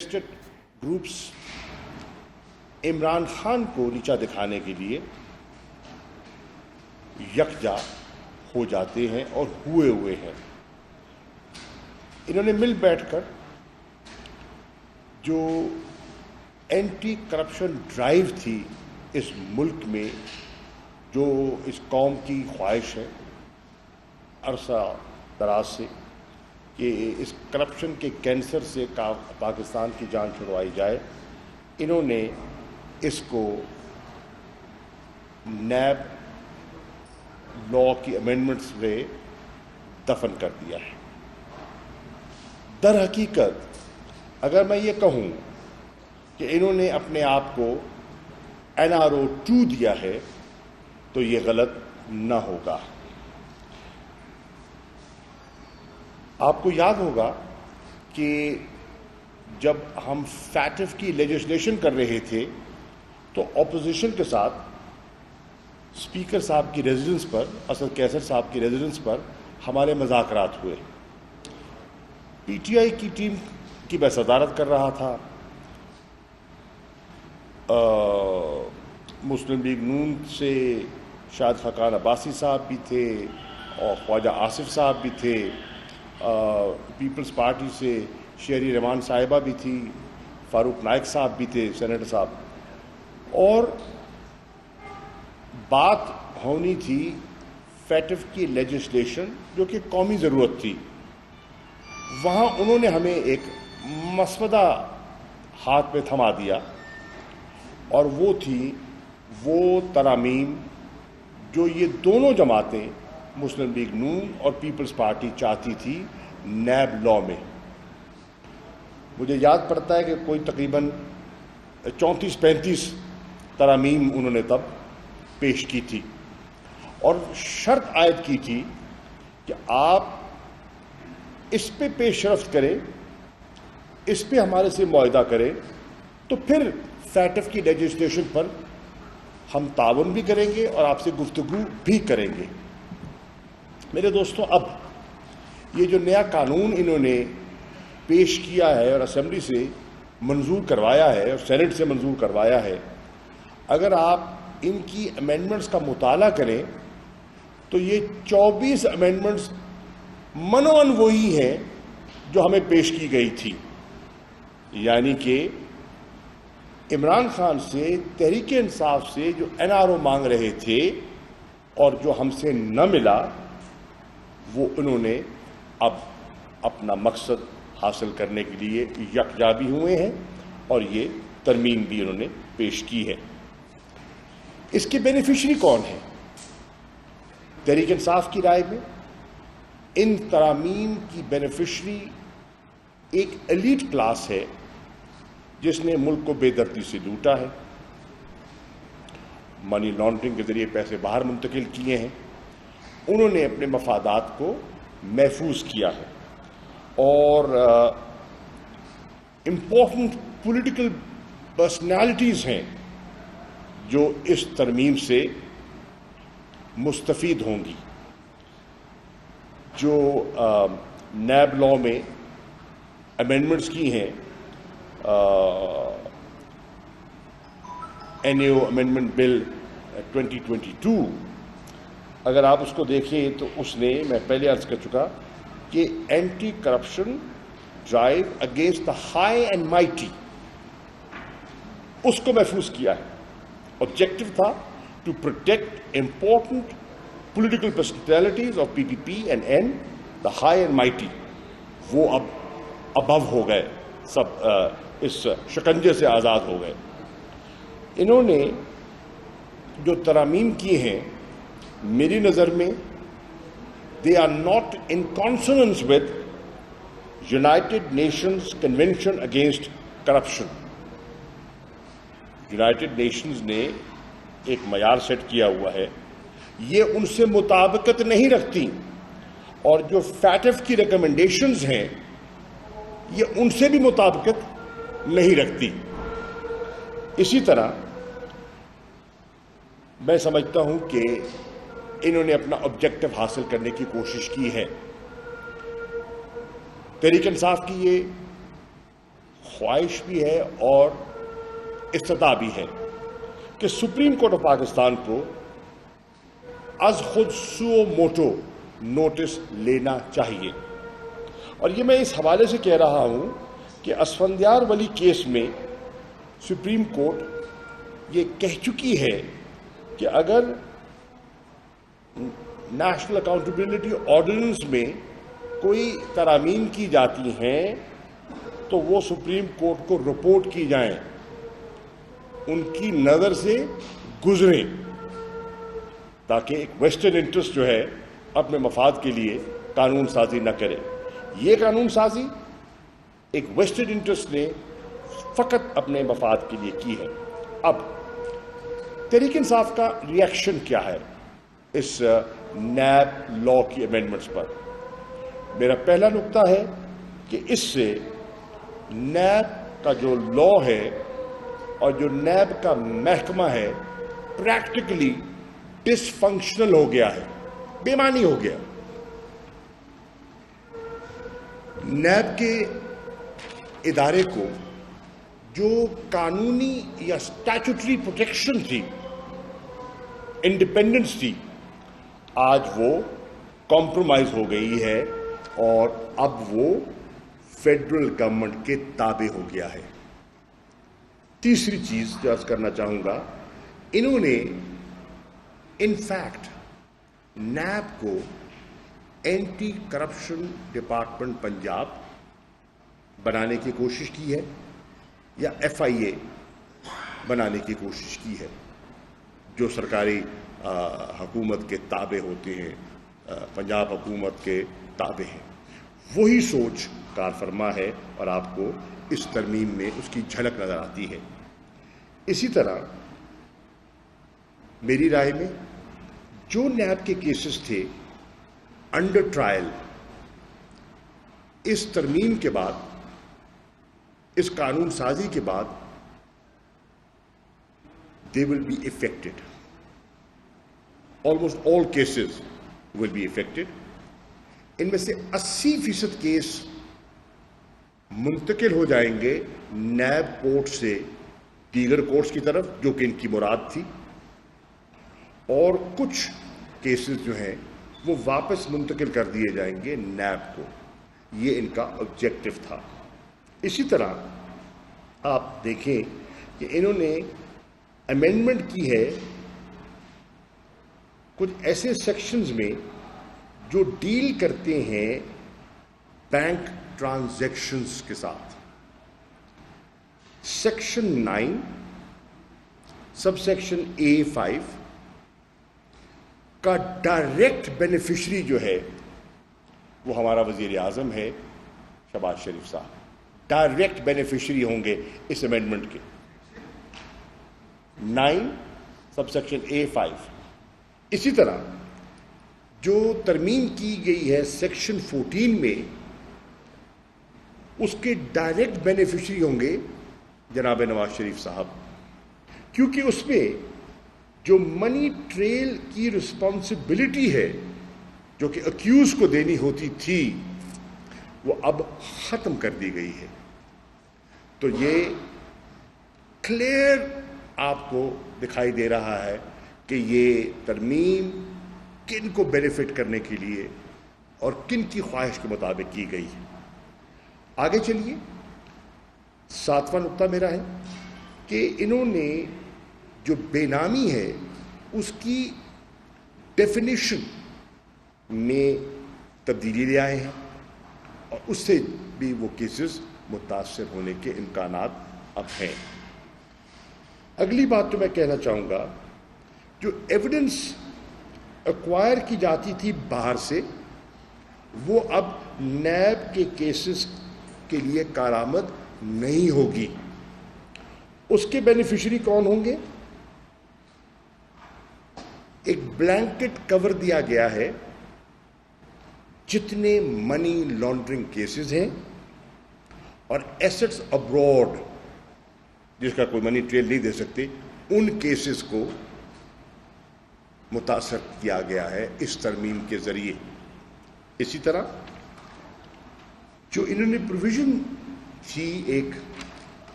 Groups Imran Khan को नीचा दिखाने के लिए यकजा हो जाते हैं और हुए हैं। इन्होंने मिल बैठकर जो एंटी करप्शन ड्राइव थी इस मुल्क में, जो इस कौम की ख्वाहिश है अरसा दराज से कि इस करप्शन के कैंसर से पाकिस्तान की जान छुड़वाई जाए, इन्होंने इसको नैब लॉ की अमेंडमेंट्स से दफन कर दिया है। दर हकीकत अगर मैं ये कहूँ कि इन्होंने अपने आप को NRO 2 दिया है तो ये गलत न होगा। आपको याद होगा कि जब हम फैटिफ की लेजिस्लेशन कर रहे थे तो ऑपोजिशन के साथ स्पीकर साहब की रेजिडेंस पर, असद कैसर साहब की रेजिडेंस पर हमारे मुज़ाकरात हुए। PTI की टीम की मैं सदारत कर रहा था, मुस्लिम लीग नून से शायद खकान अब्बासी साहब भी थे और ख्वाजा आसिफ साहब भी थे, पीपल्स पार्टी से शेरी रहमान साहिबा भी थी, फारूक नाइक साहब भी थे, सेनेटर साहब, और बात होनी थी फैटिफ की लेजिस्लेशन जो कि कौमी ज़रूरत थी। वहाँ उन्होंने हमें एक मसवदा हाथ में थमा दिया और वो थी वो तरामीम जो ये दोनों जमातें मुस्लिम लीग नून और पीपल्स पार्टी चाहती थी नैब लॉ में। मुझे याद पड़ता है कि कोई तकरीबन 34-35 तरामीम उन्होंने तब पेश की थी और शर्त आयद की थी कि आप इस पे पेशरफ्त करें, इस पे हमारे से मुआहदा करें तो फिर फैटिफ की लेजिस्लेशन पर हम ताउन भी करेंगे और आपसे गुफ्तगू भी करेंगे। मेरे दोस्तों, अब ये जो नया कानून इन्होंने पेश किया है और असेंबली से मंजूर करवाया है और सेनेट से मंजूर करवाया है, अगर आप इनकी अमेंडमेंट्स का मुताला करें तो ये 24 अमेंडमेंट्स मनोअन वही हैं जो हमें पेश की गई थी। यानी कि इमरान खान से, तहरीक इंसाफ से जो NRO मांग रहे थे और जो हमसे न मिला, वो उन्होंने अब अपना मकसद हासिल करने के लिए यकजा भी हुए हैं और ये तरमीम भी उन्होंने पेश की है। इसके बेनिफिशरी कौन है? तहरीक इंसाफ की राय में इन तरामीम की बेनिफिशरी एक एलीट क्लास है जिसने मुल्क को बेदर्दी से लूटा है, मनी लॉन्ड्रिंग के जरिए पैसे बाहर मुंतकिल किए हैं, उन्होंने अपने मफादात को महफूज किया है और इम्पोर्टेंट पॉलिटिकल पर्सनालिटीज़ हैं जो इस तरमीम से मुस्तफ़ीद होंगी। जो नैब लॉ में अमेंडमेंट्स की हैं, NAO अमेंडमेंट बिल 2022, अगर आप उसको देखें तो उसने, मैं पहले अर्ज कर चुका कि anti corruption drive against the high and mighty, उसको महफूज किया है। ऑब्जेक्टिव था to protect important political personalities of PPP and N, the high and mighty. वो अब अबव हो गए, सब इस शिकंजे से आज़ाद हो गए। इन्होंने जो तरामीम की हैं, मेरी नज़र में they are not in consonance with United Nations convention against corruption. United Nations ने एक मयार सेट किया हुआ है, ये उनसे मुताबिकत नहीं रखती, और जो फैटिफ की रिकमेंडेशंस हैं ये उनसे भी मुताबिकत नहीं रखती। इसी तरह मैं समझता हूं कि इन्होंने अपना ऑब्जेक्टिव हासिल करने की कोशिश की है। तहरीक इंसाफ की ये ख्वाहिश भी है और इस्तिता भी है कि सुप्रीम कोर्ट ऑफ पाकिस्तान को अज खुद सुओ मोटो नोटिस लेना चाहिए। और ये मैं इस हवाले से कह रहा हूँ कि असफंदियार वली केस में सुप्रीम कोर्ट ये कह चुकी है कि अगर नेशनल अकाउंटेबिलिटी ऑर्डिनेंस में कोई तरामीम की जाती हैं तो वो सुप्रीम कोर्ट को रिपोर्ट की जाएं, उनकी नज़र से गुजरें, ताकि एक वेस्टर्न इंटरेस्ट जो है अपने मफाद के लिए कानून साजी न करे। ये कानून साजी एक वेस्टर्न इंटरेस्ट ने फ़कत अपने मफाद के लिए की है। अब तहरीक इंसाफ का रिएक्शन क्या है इस नैब लॉ की अमेंडमेंट्स पर? मेरा पहला नुक्ता है कि इससे नैब का जो लॉ है और जो नैब का महकमा है प्रैक्टिकली डिसफंक्शनल हो गया है, बेमानी हो गया। नैब के इदारे को जो कानूनी या स्टैट्यूटरी प्रोटेक्शन थी, इंडिपेंडेंस थी, आज वो कॉम्प्रोमाइज हो गई है और अब वो फेडरल गवर्नमेंट के ताबे हो गया है। तीसरी चीज जो अर्ज करना चाहूंगा, इन्होंने इनफैक्ट नैब को एंटी करप्शन डिपार्टमेंट पंजाब बनाने की कोशिश की है या FIA बनाने की कोशिश की है, जो सरकारी हुकूमत के ताबे होते हैं, पंजाब हुकूमत के ताबे हैं। वही सोच कारफरमा है और आपको इस तरमीम में उसकी झलक नजर आती है। इसी तरह मेरी राय में जो नैब के केसेस थे अंडर ट्रायल, इस तरमीम के बाद, इस कानून साजी के बाद they will be affected. Almost all cases will be affected. इनमें से 80% केस मुंतकिल हो जाएंगे नैब कोर्ट से दीगर कोर्ट्स की तरफ, जो कि इनकी मुराद थी, और कुछ केसेस जो हैं वो वापस मुंतकिल कर दिए जाएंगे नैब को। ये इनका ऑब्जेक्टिव था। इसी तरह आप देखें कि इन्होंने अमेंडमेंट की है कुछ ऐसे सेक्शंस में जो डील करते हैं बैंक ट्रांजैक्शंस के साथ। सेक्शन 9 सबसेक्शन A5 का डायरेक्ट बेनिफिशरी जो है वो हमारा वजीर आजम है शहबाज शरीफ साहब। डायरेक्ट बेनिफिशरी होंगे इस अमेंडमेंट के। 9 सबसेक्शन A5। इसी तरह जो तरमीम की गई है सेक्शन 14 में, उसके डायरेक्ट बेनिफिशरी होंगे जनाब नवाज शरीफ साहब, क्योंकि उसमें जो मनी ट्रेल की रिस्पॉन्सिबिलिटी है जो कि अक्यूज को देनी होती थी, वो अब खत्म कर दी गई है। तो ये क्लियर आपको दिखाई दे रहा है कि ये तरमीम किन को बेनिफिट करने के लिए और किन की ख्वाहिश के मुताबिक की गई है। आगे चलिए, 7वां नुक्ता मेरा है कि इन्होंने जो बेनामी है उसकी डेफिनेशन में तब्दीली ले आए हैं और उससे भी वो केसेस मुतासर होने के इम्कानात अब हैं। अगली बात तो मैं कहना चाहूँगा, जो एविडेंस एक्वायर की जाती थी बाहर से, वो अब नैब के केसेस के लिए कारामद नहीं होगी। उसके बेनिफिशरी कौन होंगे? एक ब्लैंकेट कवर दिया गया है, जितने मनी लॉन्ड्रिंग केसेस हैं और एसेट्स अब्रॉड जिसका कोई मनी ट्रेल नहीं दे सकते, उन केसेस को मुतासर किया गया है इस तरमीम के जरिए। इसी तरह जो इन्होंने प्रोविजन थी एक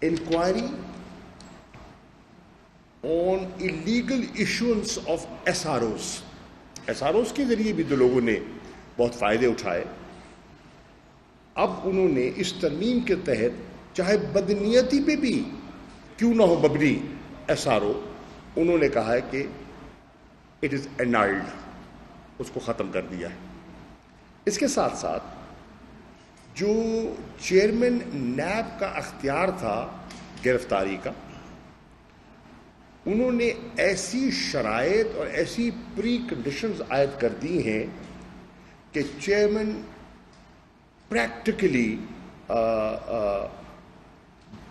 inquiry on illegal issuance of SROs. SROs के जरिए भी तो लोगों ने बहुत फ़ायदे उठाए. अब उन्होंने इस तरमीम के तहत चाहे बदनीयती पे भी क्यों ना हो मबनी SRO, उन्होंने कहा है कि इट इज़ एनाल्ड, उसको ख़त्म कर दिया है. इसके साथ साथ जो चेयरमैन नैब का अख्तियार था गिरफ्तारी का, उन्होंने ऐसी शराइत और ऐसी प्री कंडीशंस आयद कर दी हैं कि चेयरमैन प्रैक्टिकली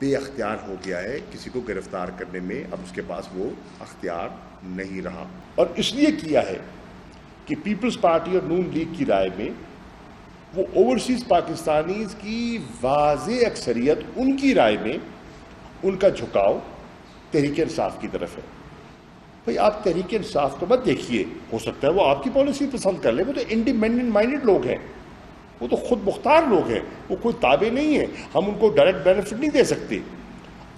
बेअख्तियार हो गया है किसी को गिरफ्तार करने में. अब उसके पास वो अख्तियार नहीं रहा, और इसलिए किया है कि पीपल्स पार्टी और नून लीग की राय में वो ओवरसीज पाकिस्तानीज की वाज़े अक्सरियत, उनकी राय में उनका झुकाव तहरीक इंसाफ की तरफ है. भाई आप तहरीक इंसाफ को मत देखिए, हो सकता है वो आपकी पॉलिसी पसंद कर ले, वो तो इंडिपेंडेंट माइंडेड लोग हैं, वो तो खुद मुख्तार लोग हैं, वो कोई ताबे नहीं है. हम उनको डायरेक्ट बेनिफिट नहीं दे सकते.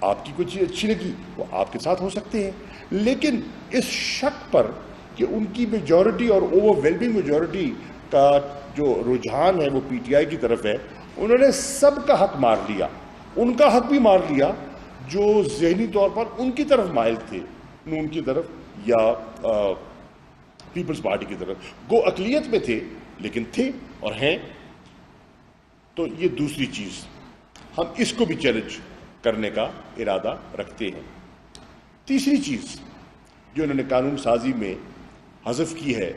आपकी कोई चीज़ अच्छी लगी वो आपके साथ हो सकते हैं, लेकिन इस शक पर कि उनकी मेजॉरिटी और ओवरवेलमिंग मेजॉरिटी का जो रुझान है वो पीटीआई की तरफ है, उन्होंने सबका हक मार लिया. उनका हक भी मार लिया जो ज़हनी तौर पर उनकी तरफ माइल थे, नून की तरफ या पीपल्स पार्टी की तरफ. गो अकलियत में थे लेकिन थे और हैं. तो ये दूसरी चीज़, हम इसको भी चैलेंज करने का इरादा रखते हैं. तीसरी चीज़ जो उन्होंने कानून साजी में हज़फ की है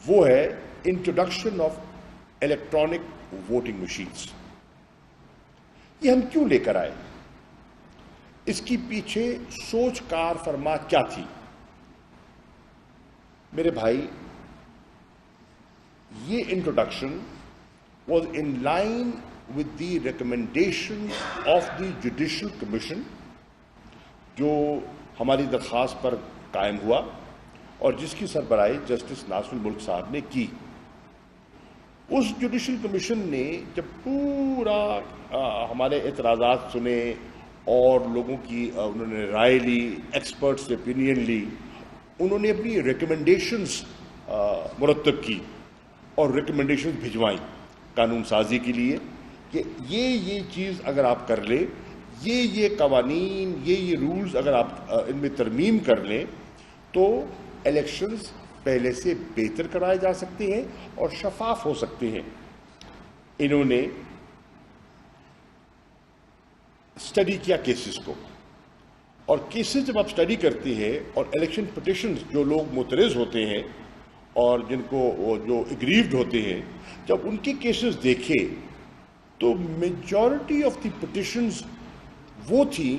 वो है introduction of electronic voting machines. ये हम क्यों लेकर आए, इसकी पीछे सोच कार फरमा क्या थी? मेरे भाई, ये introduction was in line with the recommendations of the Judicial Commission जो हमारी दरख्वास्त पर कायम हुआ और जिसकी सरबराही जस्टिस नासरुल मुल्क साहब ने की. उस जुडिशल कमीशन ने जब पूरा हमारे एतराज़ात सुने और लोगों की उन्होंने राय ली, एक्सपर्ट्स से ओपिनियन ली, उन्होंने अपनी रिकमेंडेशंस मुरतब की और रिकमेंडेशंस भिजवाई कानून साजी के लिए कि ये चीज़ अगर आप कर ले, ये कवानीन, ये रूल्स अगर आप इनमें तरमीम कर लें तो इलेक्शंस पहले से बेहतर कराए जा सकते हैं और शफाफ हो सकते हैं. इन्होंने स्टडी किया केसेस को, और केसेस जब आप स्टडी करते हैं और इलेक्शन पिटिशंस जो लोग मुतरज़ होते हैं और जिनको जो एग्रीव्ड होते हैं, जब उनके केसेस देखे तो मेजॉरिटी ऑफ द पिटिशंस वो थी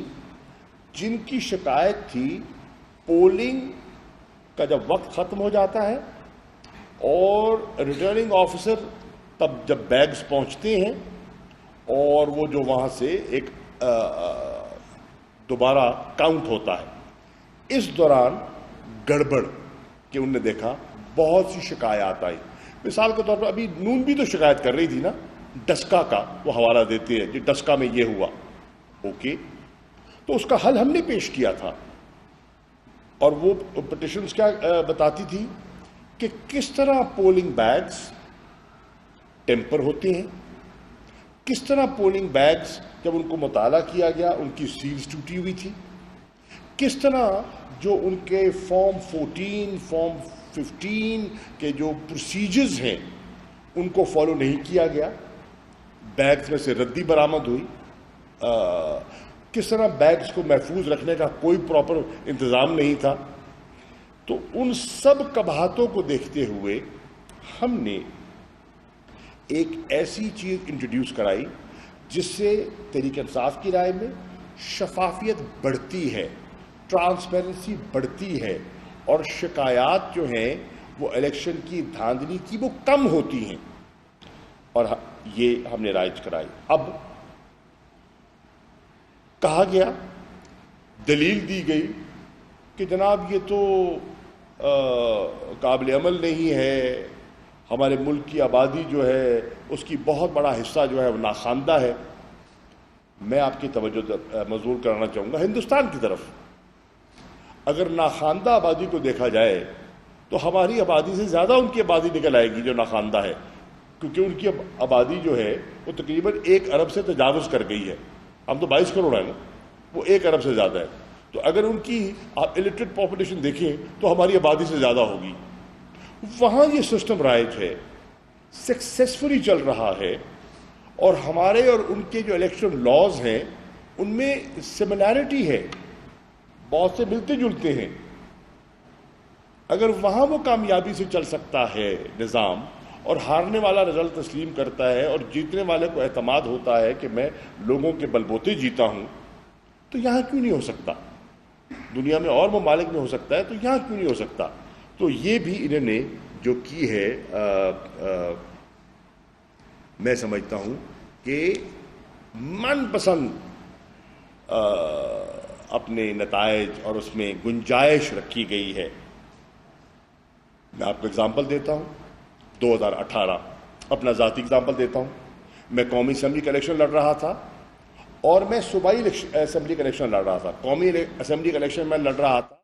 जिनकी शिकायत थी पोलिंग का जब वक्त ख़त्म हो जाता है और रिटर्निंग ऑफिसर तब जब बैग्स पहुंचते हैं और वो जो वहाँ से एक दोबारा काउंट होता है, इस दौरान गड़बड़ के उनने देखा बहुत सी शिकायत आई. मिसाल के तौर पर अभी नून भी तो शिकायत कर रही थी ना, डस्का का वो हवाला देते हैं कि डस्का में ये हुआ. ओके, तो उसका हल हमने पेश किया था और वो पिटिशंस क्या बताती थी कि किस तरह पोलिंग बैग्स टेम्पर होते हैं, किस तरह पोलिंग बैग्स जब उनको मुताला किया गया उनकी सील्स टूटी हुई थी, किस तरह जो उनके फॉर्म 14, फॉर्म 15 के जो प्रोसीजर्स हैं उनको फॉलो नहीं किया गया, बैग्स में से रद्दी बरामद हुई, किस तरह बैग्स को महफूज रखने का कोई प्रॉपर इंतज़ाम नहीं था. तो उन सब कबाहतों को देखते हुए हमने एक ऐसी चीज़ इंट्रोड्यूस कराई जिससे तहरीक इंसाफ की राय में शफाफियत बढ़ती है, ट्रांसपेरेंसी बढ़ती है और शिकायत जो हैं वो इलेक्शन की धांधली की वो कम होती हैं. और ये हमने राइज कराई. अब कहा गया, दलील दी गई कि जनाब ये तो काबिल अमल नहीं है, हमारे मुल्क की आबादी जो है उसकी बहुत बड़ा हिस्सा जो है वो नाखानदा है. میں آپ کی توجہ مبذول کرانا چاہوں گا ہندوستان کی طرف. اگر ناخواندہ آبادی کو دیکھا جائے تو ہماری آبادی سے زیادہ ان کی آبادی نکل آئے گی جو ناخواندہ ہے، کیونکہ ان کی آبادی جو ہے وہ تقریباً 1 ارب سے تجاوز کر گئی ہے. ہم تو 22 کروڑ ہیں نا، وہ 1 ارب سے زیادہ ہے. تو اگر ان کی آپ الٹریٹ پاپولیشن دیکھیں تو ہماری آبادی سے زیادہ ہوگی. وہاں یہ سسٹم رائج ہے، سکسیسفلی چل رہا ہے، اور ہمارے اور ان کے جو الیکشن لاز ہیں ان میں سملیرٹی ہے، بہت سے ملتے جلتے ہیں. اگر وہاں وہ کامیابی سے چل سکتا ہے نظام، اور ہارنے والا رزلٹ تسلیم کرتا ہے اور جیتنے والے کو اعتماد ہوتا ہے کہ میں لوگوں کے بلبوتے جیتا ہوں، تو یہاں کیوں نہیں ہو سکتا؟ دنیا میں اور ممالک میں ہو سکتا ہے، تو یہاں کیوں نہیں ہو سکتا؟ تو یہ بھی انہوں نے جو کی ہے میں سمجھتا ہوں کہ من پسند اپنے نتائج اور اس میں گنجائش رکھی گئی ہے. میں آپ کو اگزامپل دیتا ہوں. 2018 اپنا ذاتی اگزامپل دیتا ہوں. میں قومی اسمبلی کا الیکشن لڑ رہا تھا، اور میں صوبائی اسمبلی کا الیکشن لڑ رہا تھا. قومی اسمبلی کا الیکشن میں لڑ رہا تھا